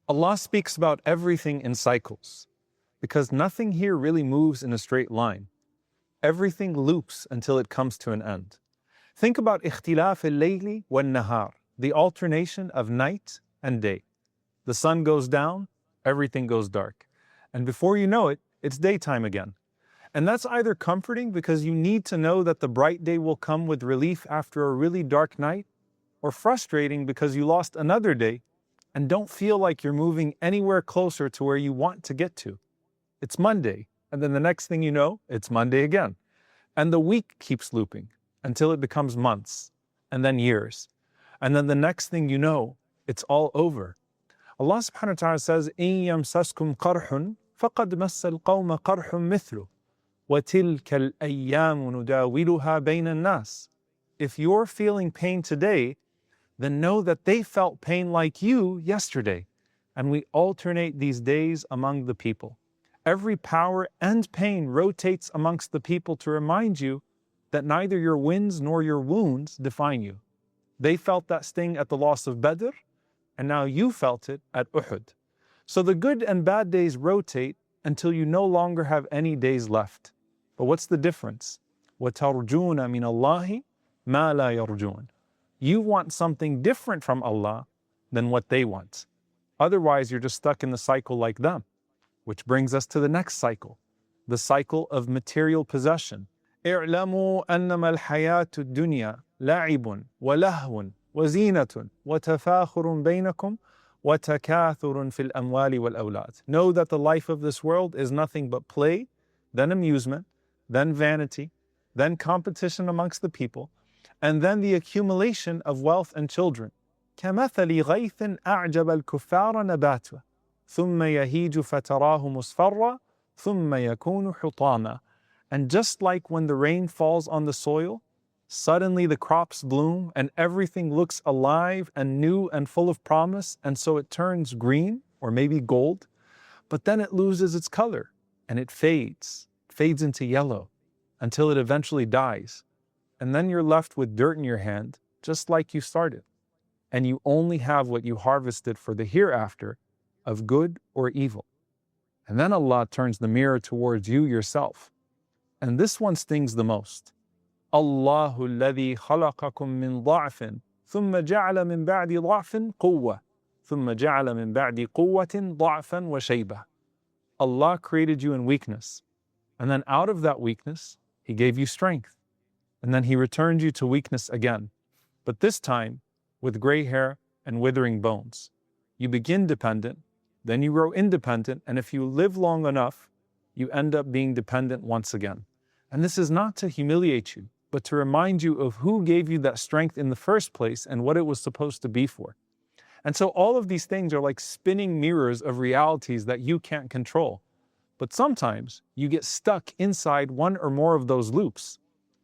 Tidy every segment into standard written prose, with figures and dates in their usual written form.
Allah speaks about everything in cycles, because nothing here really moves in a straight line. Everything loops until it comes to an end. Think about اختلاف الليل والنهار, the alternation of night and day. The sun goes down, everything goes dark. And before you know it, it's daytime again. And that's either comforting because you need to know that the bright day will come with relief after a really dark night, or frustrating because you lost another day and don't feel like you're moving anywhere closer to where you want to get to. It's Monday, and then the next thing you know, it's Monday again. And the week keeps looping until it becomes months, and then years. And then the next thing you know, it's all over. Allah subhanahu wa ta'ala says, إِن يَمْسَسْكُمْ قَرْحٌ فَقَدْ مَسَّ الْقَوْمَ قَرْحٌ مِثْلُهُ وَتِلْكَ الْأَيَّامُ نُدَاوِلُهَا بَيْنَ النَّاسِ. If you're feeling pain today, then know that they felt pain like you yesterday. And we alternate these days among the people. Every power and pain rotates amongst the people to remind you that neither your wins nor your wounds define you. They felt that sting at the loss of Badr, and now you felt it at Uhud. So the good and bad days rotate until you no longer have any days left. But what's the difference? وَتَرْجُونَ مِنَ اللَّهِ مَا لَا يَرْجُونَ. You want something different from Allah than what they want. Otherwise, you're just stuck in the cycle like them. Which brings us to the next cycle, the cycle of material possession. اعلموا أنما الحياة الدنيا لعب ولهو وزينة وتفاخر بينكم وتكاثر في الأموال والأولاد. Know that the life of this world is nothing but play, then amusement, then vanity, then competition amongst the people, and then the accumulation of wealth and children. كمثل غيث أعجب الكفار نباته ثم يهيج فتراه مصفرا ثم يكون حطاما. And just like when the rain falls on the soil, suddenly the crops bloom and everything looks alive and new and full of promise, and so it turns green or maybe gold, but then it loses its color and it fades into yellow until it eventually dies. And then you're left with dirt in your hand, just like you started. And you only have what you harvested for the hereafter of good or evil. And then Allah turns the mirror towards you yourself. And this one stings the most. Allahu alladhi khalaqakum min ضعف ثم جعل من بعد ضعف قوة ثم جعل من بعد قوة ضعفا وشيبة. Allah created you in weakness. And then out of that weakness, He gave you strength. And then He returned you to weakness again. But this time, with gray hair and withering bones. You begin dependent, then you grow independent, and if you live long enough, you end up being dependent once again. And this is not to humiliate you, but to remind you of who gave you that strength in the first place and what it was supposed to be for. And so all of these things are like spinning mirrors of realities that you can't control. But sometimes you get stuck inside one or more of those loops.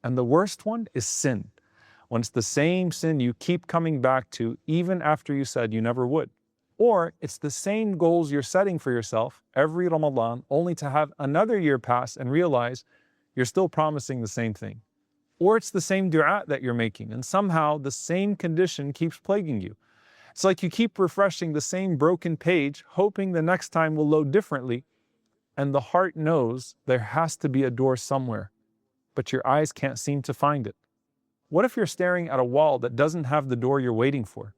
And the worst one is sin. When it's the same sin you keep coming back to even after you said you never would. Or it's the same goals you're setting for yourself every Ramadan only to have another year pass and realize you're still promising the same thing. Or it's the same dua that you're making and somehow the same condition keeps plaguing you. It's like you keep refreshing the same broken page hoping the next time will load differently, and the heart knows there has to be a door somewhere, but your eyes can't seem to find it. What if you're staring at a wall that doesn't have the door you're waiting for?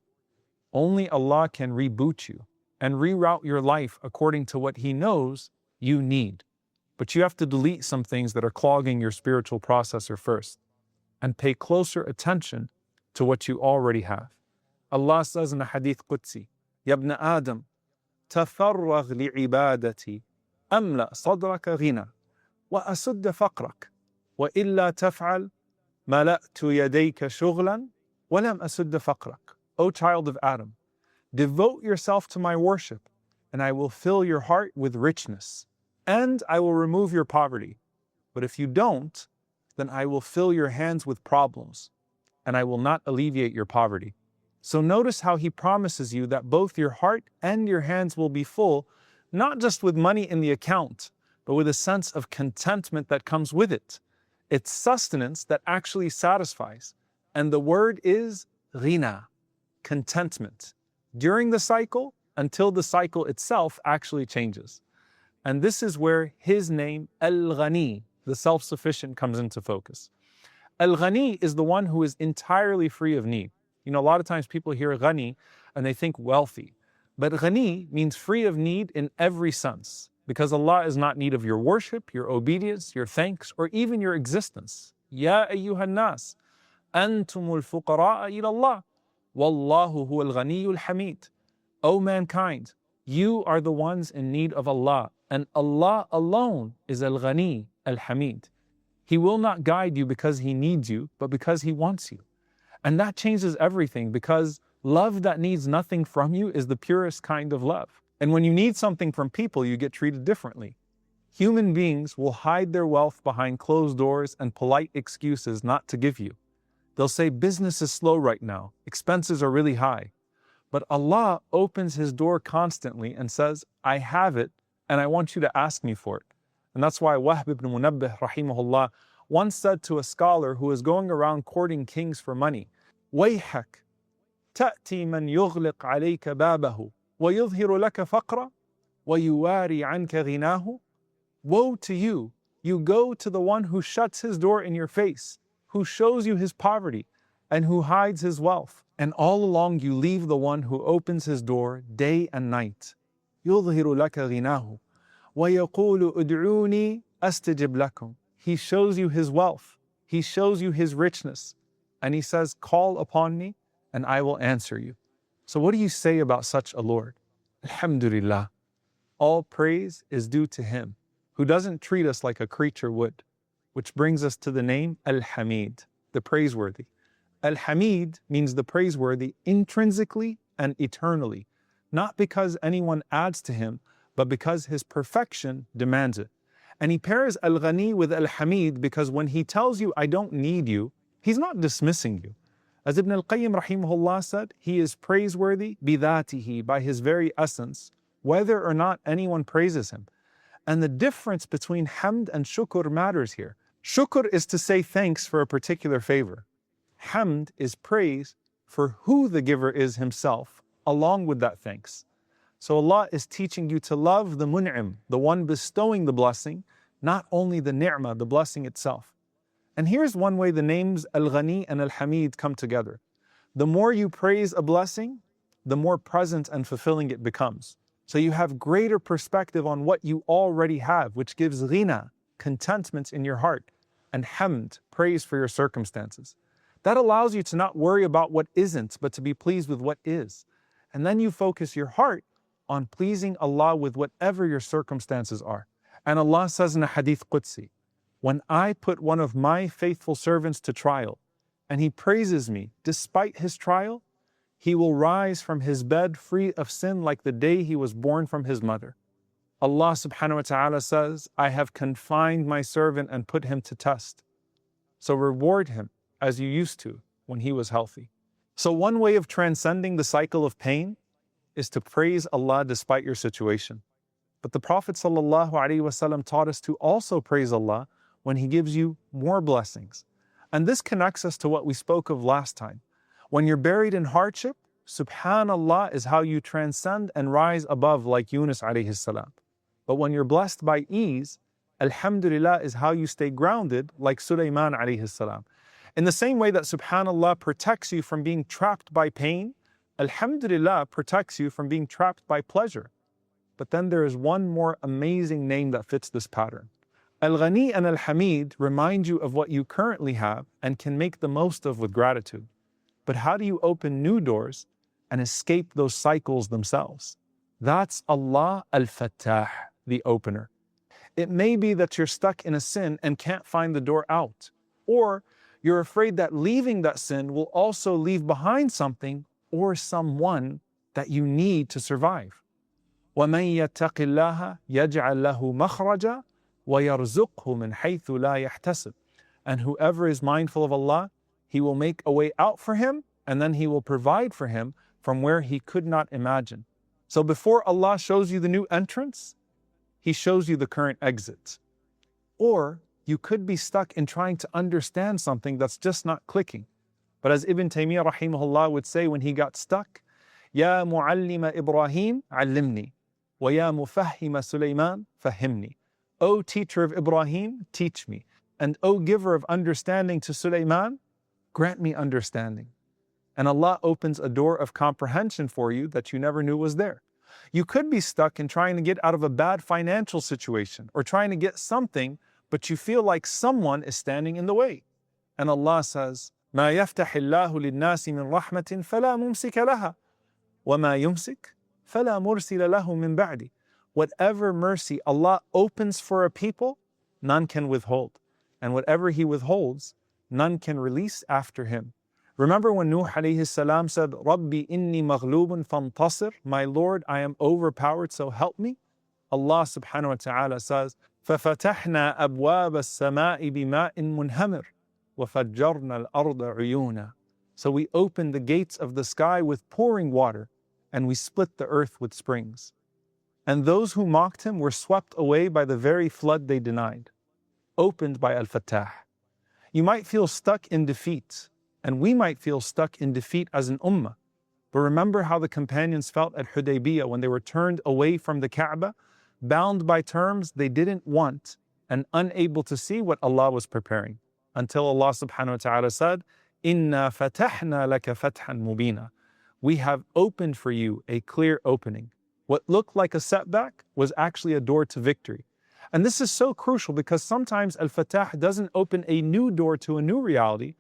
Only Allah can reboot you and reroute your life according to what He knows you need. But you have to delete some things that are clogging your spiritual processor first and pay closer attention to what you already have. Allah says in a hadith Qudsi, Ya ibn Adam, تفرغ لعبادتي أملأ صدرك غنى وأسد فقرك وإلا تفعل ملأت يديك شغلا ولم أسد فقرك. O child of Adam, devote yourself to my worship, and I will fill your heart with richness, and I will remove your poverty. But if you don't, then I will fill your hands with problems, and I will not alleviate your poverty. So notice how He promises you that both your heart and your hands will be full, not just with money in the account, but with a sense of contentment that comes with it. It's sustenance that actually satisfies. And the word is ghina, contentment. During the cycle, until the cycle itself actually changes. And this is where his name, Al-Ghani, the self-sufficient, comes into focus. Al-Ghani is the one who is entirely free of need. You know, a lot of times people hear Ghani and they think wealthy. But Ghani means free of need in every sense, because Allah is not in need of your worship, your obedience, your thanks, or even your existence. Ya ayyuhan nas, antumul fuqara'a ila Allah, wallahu huwal ghaniyul hamid. O mankind, you are the ones in need of Allah, and Allah alone is al-Ghani, al-Hamid. He will not guide you because He needs you, but because He wants you. And that changes everything, because love that needs nothing from you is the purest kind of love. And when you need something from people, you get treated differently. Human beings will hide their wealth behind closed doors and polite excuses not to give you. They'll say business is slow right now, expenses are really high. But Allah opens His door constantly and says, I have it and I want you to ask me for it. And that's why Wahb ibn Munabbih rahimahullah once said to a scholar who was going around courting kings for money, وَيْحَكْ تَأْتِي مَنْ يُغْلِقْ عَلَيْكَ بَابَهُ وَيُظْهِرُ لَكَ فَقْرًا وَيُوَارِي عَنْكَ غِنَاهُ. Woe to you! You go to the one who shuts his door in your face, who shows you his poverty, and who hides his wealth. And all along you leave the one who opens his door day and night. يُظْهِرُ لَكَ غِنَاهُ وَيَقُولُ أُدْعُونِي أَسْتَجِبْ لَكُمْ. He shows you his wealth, he shows you his richness, and he says, call upon me and I will answer you. So what do you say about such a Lord? Alhamdulillah. All praise is due to Him, who doesn't treat us like a creature would. Which brings us to the name Al-Hamid, the praiseworthy. Al-Hamid means the praiseworthy intrinsically and eternally, not because anyone adds to Him, but because His perfection demands it. And He pairs Al-Ghani with Al-Hamid because when He tells you, I don't need you, He's not dismissing you. As Ibn al-Qayyim rahimahullah said, He is praiseworthy bidhatihi, by His very essence, whether or not anyone praises Him. And the difference between hamd and shukr matters here. Shukr is to say thanks for a particular favor. Hamd is praise for who the giver is Himself, along with that thanks. So Allah is teaching you to love the mun'im, the one bestowing the blessing, not only the ni'mah, the blessing itself. And here's one way the names Al-Ghani and Al-Hamid come together. The more you praise a blessing, the more present and fulfilling it becomes. So you have greater perspective on what you already have, which gives ghina, contentment in your heart, and hamd, praise for your circumstances. That allows you to not worry about what isn't, but to be pleased with what is. And then you focus your heart on pleasing Allah with whatever your circumstances are. And Allah says in a hadith Qudsi, when I put one of my faithful servants to trial, and he praises me despite his trial, he will rise from his bed free of sin like the day he was born from his mother. Allah subhanahu wa ta'ala says, I have confined my servant and put him to test. So reward him as you used to when he was healthy. So one way of transcending the cycle of pain is to praise Allah despite your situation. But the Prophet ﷺ taught us to also praise Allah when He gives you more blessings. And this connects us to what we spoke of last time. When you're buried in hardship, Subhanallah is how you transcend and rise above, like Yunus alayhi salam. But when you're blessed by ease, Alhamdulillah is how you stay grounded, like Suleiman alayhi salam. In the same way that Subhanallah protects you from being trapped by pain, Alhamdulillah protects you from being trapped by pleasure. But then there is one more amazing name that fits this pattern. Al-Ghani and Al-Hamid remind you of what you currently have and can make the most of with gratitude. But how do you open new doors and escape those cycles themselves? That's Allah Al-Fattah, the opener. It may be that you're stuck in a sin and can't find the door out, or you're afraid that leaving that sin will also leave behind something or someone that you need to survive. وَمَن يَتَّقِ اللَّهَ يَجْعَلْ لَهُ مَخْرَجًا وَيَرْزُقْهُ مِنْ حَيْثُ لَا يَحْتَسِبُ. And whoever is mindful of Allah, He will make a way out for him, and then He will provide for him from where he could not imagine. So before Allah shows you the new entrance, He shows you the current exit. Or you could be stuck in trying to understand something that's just not clicking. But as Ibn Taymiyyah rahimahullah would say when he got stuck, يا معلم إبراهيم علمني ويا مفهم سليمان فهمني. O teacher of Ibrahim, teach me. And O giver of understanding to Suleiman, grant me understanding. And Allah opens a door of comprehension for you that you never knew was there. You could be stuck in trying to get out of a bad financial situation or trying to get something, but you feel like someone is standing in the way. And Allah says, ما يفتح الله للناس من رحمة فلا ممسك لها وما يمسك فلا مرسل له من بعده. Whatever mercy Allah opens for a people, none can withhold. And whatever He withholds, none can release after Him. Remember when Nuh alayhi salam said, Rabbi inni maghlubun fantasir, my Lord, I am overpowered, so help me? Allah subhanahu wa ta'ala says, فَفَتَحْنَا أَبْوَابَ السَّمَاءِ بِمَاءٍ مُنْهَمِرٍ وَفَجَّرْنَا الْأَرْضَ عُيُونًا. So we opened the gates of the sky with pouring water, and we split the earth with springs. And those who mocked Him were swept away by the very flood they denied, opened by Al-Fattah. You might feel stuck in defeat, and we might feel stuck in defeat as an ummah. But remember how the companions felt at Hudaybiyah when they were turned away from the Kaaba, bound by terms they didn't want and unable to see what Allah was preparing. Until Allah subhanahu wa ta'ala said, Inna fatahna laka fathan mubina. We have opened for you a clear opening. What looked like a setback was actually a door to victory. And this is so crucial because sometimes Al-Fattah doesn't open a new door to a new reality,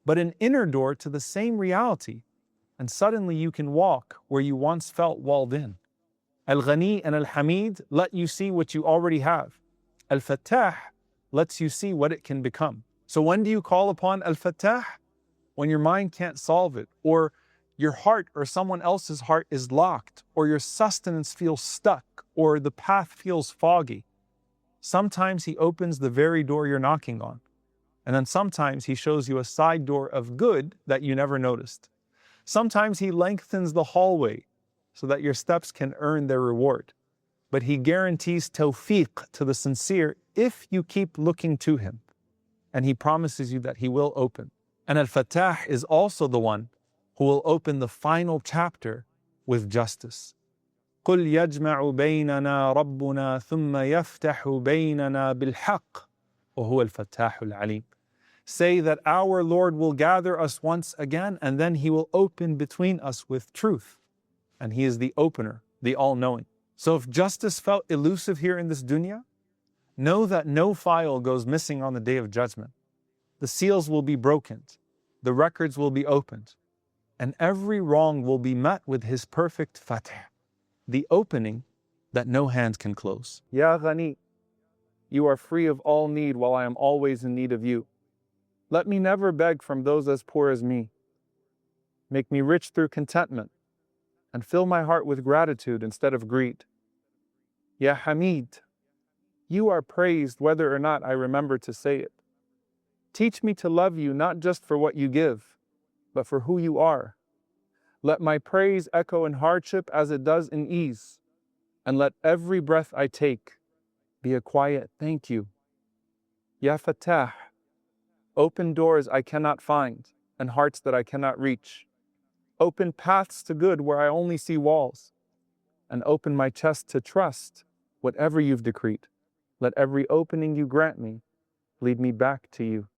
but an inner door to the same reality. And suddenly you can walk where you once felt walled in. Al-Ghani and Al-Hamid let you see what you already have. Al-Fattah lets you see what it can become. So when do you call upon Al-Fattah? When your mind can't solve it, or your heart or someone else's heart is locked, or your sustenance feels stuck, or the path feels foggy. Sometimes He opens the very door you're knocking on. And then sometimes He shows you a side door of good that you never noticed. Sometimes He lengthens the hallway so that your steps can earn their reward. But He guarantees tawfiq to the sincere if you keep looking to Him. And He promises you that He will open. And Al-Fattah is also the one who will open the final chapter with justice. قُلْ يَجْمَعُ بَيْنَنَا رَبُّنَا ثُمَّ يَفْتَحُ بَيْنَنَا بِالْحَقِّ وَهُوَ الْفَتَّاحُ الْعَلِيمُ. Say that our Lord will gather us once again, and then He will open between us with truth. And He is the opener, the all-knowing. So if justice felt elusive here in this dunya, know that no file goes missing on the Day of Judgment. The seals will be broken, the records will be opened, and every wrong will be met with His perfect fatah, the opening that no hand can close. Ya Ghani, you are free of all need while I am always in need of you. Let me never beg from those as poor as me. Make me rich through contentment, and fill my heart with gratitude instead of greed. Ya Hamid, you are praised whether or not I remember to say it. Teach me to love you not just for what you give, but for who you are. Let my praise echo in hardship as it does in ease, and let every breath I take be a quiet thank you. Ya Fattah, open doors I cannot find and hearts that I cannot reach. Open paths to good where I only see walls, and open my chest to trust whatever you've decreed. Let every opening you grant me lead me back to you.